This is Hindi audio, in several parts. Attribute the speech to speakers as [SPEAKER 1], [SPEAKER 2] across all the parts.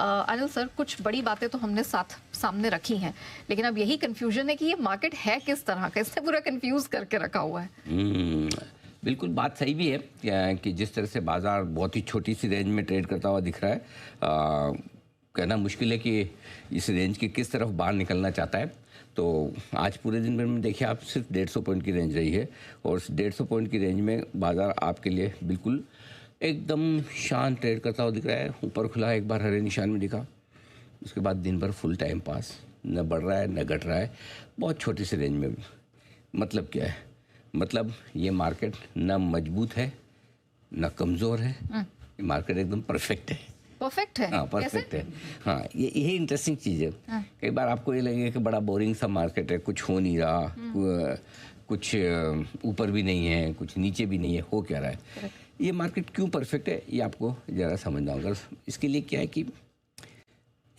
[SPEAKER 1] अनिल सर, कुछ बड़ी बातें तो हमने सामने रखी हैं, लेकिन अब यही कंफ्यूजन है कि ये मार्केट है किस तरह का, इसने पूरा कंफ्यूज करके रखा हुआ है।
[SPEAKER 2] बिल्कुल बात सही भी है कि जिस तरह से बाजार बहुत ही छोटी सी रेंज में ट्रेड करता हुआ दिख रहा है, कहना मुश्किल है कि इस रेंज की किस तरफ बाहर निकलना चाहता है। तो आज पूरे दिन भर में देखिए आप, सिर्फ 150 पॉइंट की रेंज रही है और उस 150 पॉइंट की रेंज में बाजार आपके लिए बिल्कुल एकदम शांत ट्रेड करता हुआ दिख रहा है। ऊपर खुला, एक बार हरे निशान में दिखा, उसके बाद दिन भर फुल टाइम पास, न बढ़ रहा है न घट रहा है, बहुत छोटी सी रेंज में। मतलब क्या है? मतलब ये मार्केट न मजबूत है न कमज़ोर है, ये मार्केट एकदम परफेक्ट है।
[SPEAKER 1] परफेक्ट है?
[SPEAKER 2] हाँ, परफेक्ट है। हाँ, यही इंटरेस्टिंग चीज़ है। कई बार आपको ये लगेगा कि बड़ा बोरिंग सा मार्केट है, कुछ हो नहीं रहा, कुछ ऊपर भी नहीं है, कुछ नीचे भी नहीं है, हो क्या रहा है। ये मार्केट क्यों परफेक्ट है ये आपको ज़रा समझना होगा। इसके लिए क्या है कि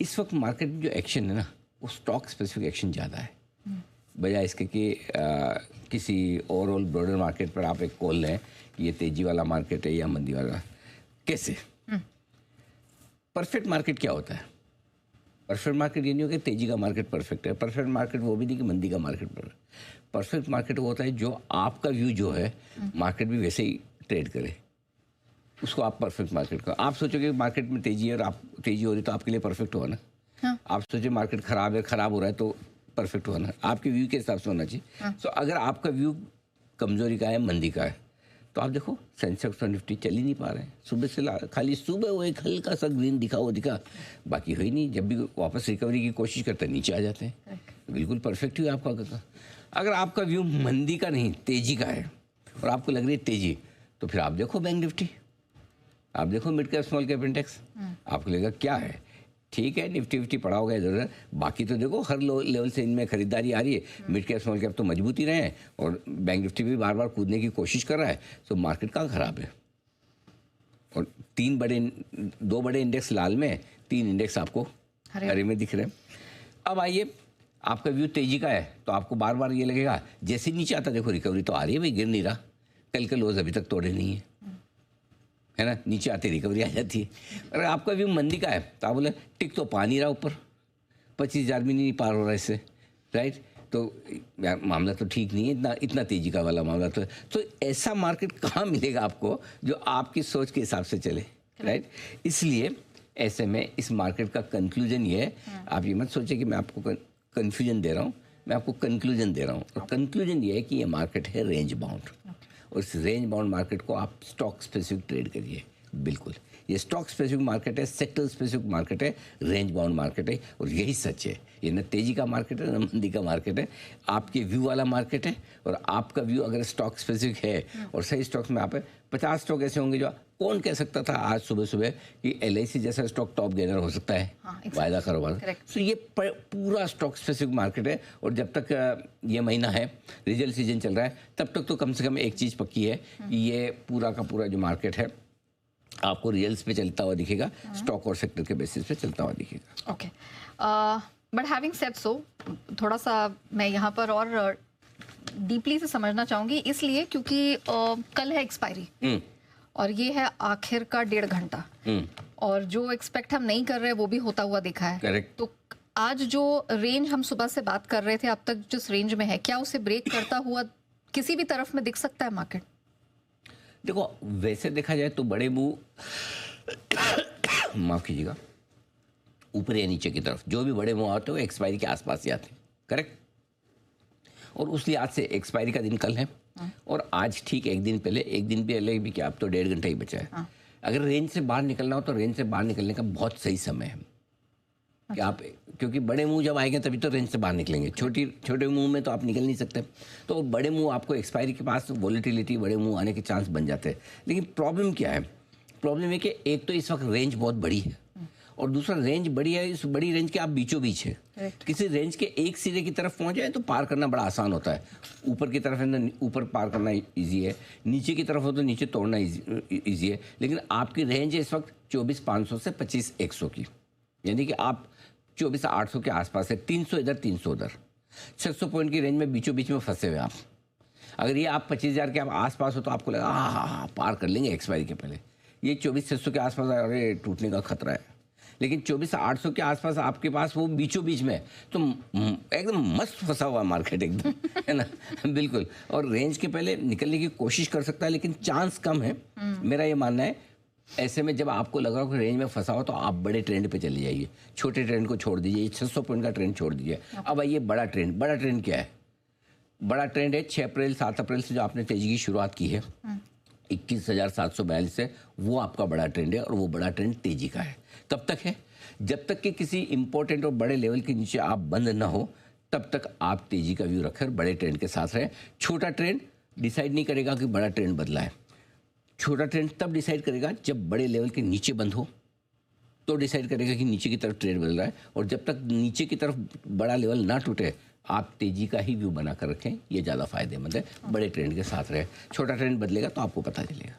[SPEAKER 2] इस वक्त मार्केट में जो एक्शन है ना, वो स्टॉक स्पेसिफिक एक्शन ज़्यादा है, बजाय इसके कि किसी ओवरऑल ब्रॉडर मार्केट पर आप एक कॉल लें कि ये तेज़ी वाला मार्केट है या मंदी वाला। कैसे? परफेक्ट मार्केट क्या होता है? परफेक्ट मार्केट ये नहीं हो कि तेज़ी का मार्केट परफेक्ट है। परफेक्ट मार्केट वो भी नहीं कि मंदी का मार्केट परफेक्ट मार्केट वो होता है जो आपका व्यू जो है मार्केट भी वैसे ही ट्रेड करे, उसको आप परफेक्ट मार्केट का। आप सोचोगे मार्केट में तेज़ी है और आप तेज़ी हो रही तो आपके लिए परफेक्ट हुआ ना। हाँ। आप सोचे मार्केट ख़राब है, ख़राब हो रहा है तो परफेक्ट हुआ ना, आपके व्यू के हिसाब से होना चाहिए। हाँ। तो अगर आपका व्यू कमज़ोरी का है, मंदी का है, तो आप देखो सेंसेक्स और निफ्टी चल ही नहीं पा रहे हैं। सुबह से खाली सुबह वो एक हल्का सा ग्रीन दिखा, बाकी हो ही नहीं। जब भी वापस रिकवरी की कोशिश करते हैं नीचे आ जाते हैं। बिल्कुल परफेक्ट ही आपका का। अगर आपका व्यू मंदी का नहीं तेज़ी का है और आपको लग रही है तेज़ी, तो फिर आप देखो बैंक निफ्टी, आप देखो mid cap small cap index, आपको लगेगा क्या है। ठीक है, निफ्टी विफ्टी पड़ा होगा इधर उधर, बाकी तो देखो हर लेवल से इनमें खरीदारी आ रही है। मिड कैप स्मॉल कैप तो मजबूत ही रहे हैं और बैंक निफ्टी भी बार बार कूदने की कोशिश कर रहा है। तो मार्केट कहाँ ख़राब है? और दो बड़े इंडेक्स लाल में, 3 इंडेक्स आपको हरे में दिख रहे हैं। अब आइए, आपका व्यू तेज़ी का है तो आपको बार बार ये लगेगा जैसे नीचे आता देखो रिकवरी तो आ रही है भाई, गिर नहीं रहा, कल के लोज अभी तक तोड़े नहीं है ना, नीचे आते रिकवरी आ जाती है। अगर आपका व्यू मंदी का है तो आप बोले टिक तो पा नहीं रहा, ऊपर 25,000 भी नहीं पार हो रहा इससे, राइट। तो यार मामला तो ठीक नहीं है, इतना तेज़ी का वाला मामला तो ऐसा मार्केट कहाँ मिलेगा आपको जो आपकी सोच के हिसाब से चले, राइट। इसलिए ऐसे में इस मार्केट का कंक्लूजन ये है, आप ये मत सोचिए कि मैं आपको कन्फ्यूजन दे रहा हूँ, मैं आपको कंक्लूजन दे रहा हूँ। और कंक्लूजन ये है कि ये मार्केट है रेंज बाउंड, और इस रेंज बाउंड मार्केट को आप स्टॉक स्पेसिफिक ट्रेड करिए। बिल्कुल, ये स्टॉक स्पेसिफिक मार्केट है, सेक्टर स्पेसिफिक मार्केट है, रेंज बाउंड मार्केट है, और यही सच है। ये न तेज़ी का मार्केट है न मंदी का मार्केट है, आपके व्यू वाला मार्केट है। और आपका व्यू अगर स्टॉक स्पेसिफिक है और सही स्टॉक्स में आप 50 स्टॉक ऐसे होंगे जो कौन कह सकता था आज सुबह सुबह कि LIC जैसा स्टॉक टॉप गेनर हो सकता है। वायदा कारोबार। तो ये पूरा स्टॉक स्पेसिफिक मार्केट है। और जब तक ये महीना है, रिजल्ट सीजन चल रहा है, तब तक तो कम से कम एक चीज़ पक्की है कि ये पूरा का पूरा जो मार्केट है आपको रिजल्ट्स पे चलता हुआ दिखेगा, स्टॉक और सेक्टर के बेसिस पे चलता हुआ दिखेगा।
[SPEAKER 1] Okay, but having said so, थोड़ा सा मैं यहाँ पर और डीपली से समझना चाहूँगी, इसलिए क्योंकि कल है एक्सपायरी और ये है आखिर का 1.5 घंटा, और जो एक्सपेक्ट हम नहीं कर रहे वो भी होता हुआ दिखा है।
[SPEAKER 2] करेक्ट।
[SPEAKER 1] तो आज जो रेंज हम सुबह से बात कर रहे थे, अब तक जिस रेंज में है, क्या उसे ब्रेक करता हुआ किसी भी तरफ में दिख सकता है मार्केट?
[SPEAKER 2] देखो, वैसे देखा जाए तो बड़े मुंह माफ कीजिएगा, ऊपर या नीचे की तरफ जो भी बड़े मुंह आते हैं वो एक्सपायरी के आसपास ही आते हैं, करेक्ट। और उस लिहाज से एक्सपायरी का दिन कल है और आज ठीक एक दिन पहले भी क्या, अब तो 1.5 घंटा ही बचा है। अगर रेंज से बाहर निकलना हो तो रेंज से बाहर निकलने का बहुत सही समय है कि आप, क्योंकि बड़े मुंह जब आएंगे तभी तो रेंज से बाहर निकलेंगे। छोटे मुंह में तो आप निकल नहीं सकते। तो बड़े मुंह आपको एक्सपायरी के पास वॉलेटिलिटी, बड़े मुंह आने के चांस बन जाते हैं। लेकिन प्रॉब्लम क्या है? प्रॉब्लम है कि एक तो इस वक्त रेंज बहुत बड़ी है और दूसरा रेंज बड़ी है, इस बड़ी रेंज के आप बीचों बीच है। किसी रेंज के एक सिरे की तरफ पहुंच जाए तो पार करना बड़ा आसान होता है। ऊपर की तरफ है ना, ऊपर पार करना इजी है, नीचे की तरफ हो तो नीचे तोड़ना इजी है। लेकिन आपकी रेंज है इस वक्त 24,500 से 25,100 की, यानी कि आप 24,800 के आसपास है, 300 इधर 300 उधर, 600 पॉइंट की रेंज में बीचों बीच में फंसे हुए आप। अगर ये आप 25,000 के आप आसपास हो तो आपको लगा हाँ पार कर लेंगे एक्सपायरी के पहले। ये 24,600 के आसपास, अरे टूटने का खतरा है। लेकिन 24,800 के आसपास आपके पास वो बीचों बीच में है, तो एकदम मस्त फंसा हुआ मार्केट एकदम है ना। बिल्कुल, और रेंज के पहले निकलने की कोशिश कर सकता है, लेकिन चांस कम है, मेरा ये मानना है। ऐसे में जब आपको लग रहा हो कि रेंज में फंसा हो तो आप बड़े ट्रेंड पे चले जाइए, छोटे ट्रेंड को छोड़ दीजिए, 600 पॉइंट का ट्रेंड छोड़ दीजिए। अब आइए बड़ा ट्रेंड। बड़ा ट्रेंड क्या है? बड़ा ट्रेंड है 6 अप्रैल 7 अप्रैल से जो आपने तेजी की शुरुआत की है 21,742 से, वो आपका बड़ा ट्रेंड है और वो बड़ा ट्रेंड तेजी का है। कब तक है? जब तक कि किसी इंपॉर्टेंट और बड़े लेवल के नीचे आप बंद ना हो, तब तक आप तेजी का व्यू रखकर बड़े ट्रेंड के साथ रहें। छोटा ट्रेंड डिसाइड नहीं करेगा कि बड़ा ट्रेंड बदला है। छोटा ट्रेंड तब डिसाइड करेगा जब बड़े लेवल के नीचे बंद हो, तो डिसाइड करेगा कि नीचे की तरफ ट्रेंड बदल रहा है। और जब तक नीचे की तरफ बड़ा लेवल ना टूटे, आप तेजी का ही व्यू बना कर रखें, ये ज़्यादा फायदेमंद है। बड़े ट्रेंड के साथ रहे, छोटा ट्रेंड बदलेगा तो आपको पता चलेगा।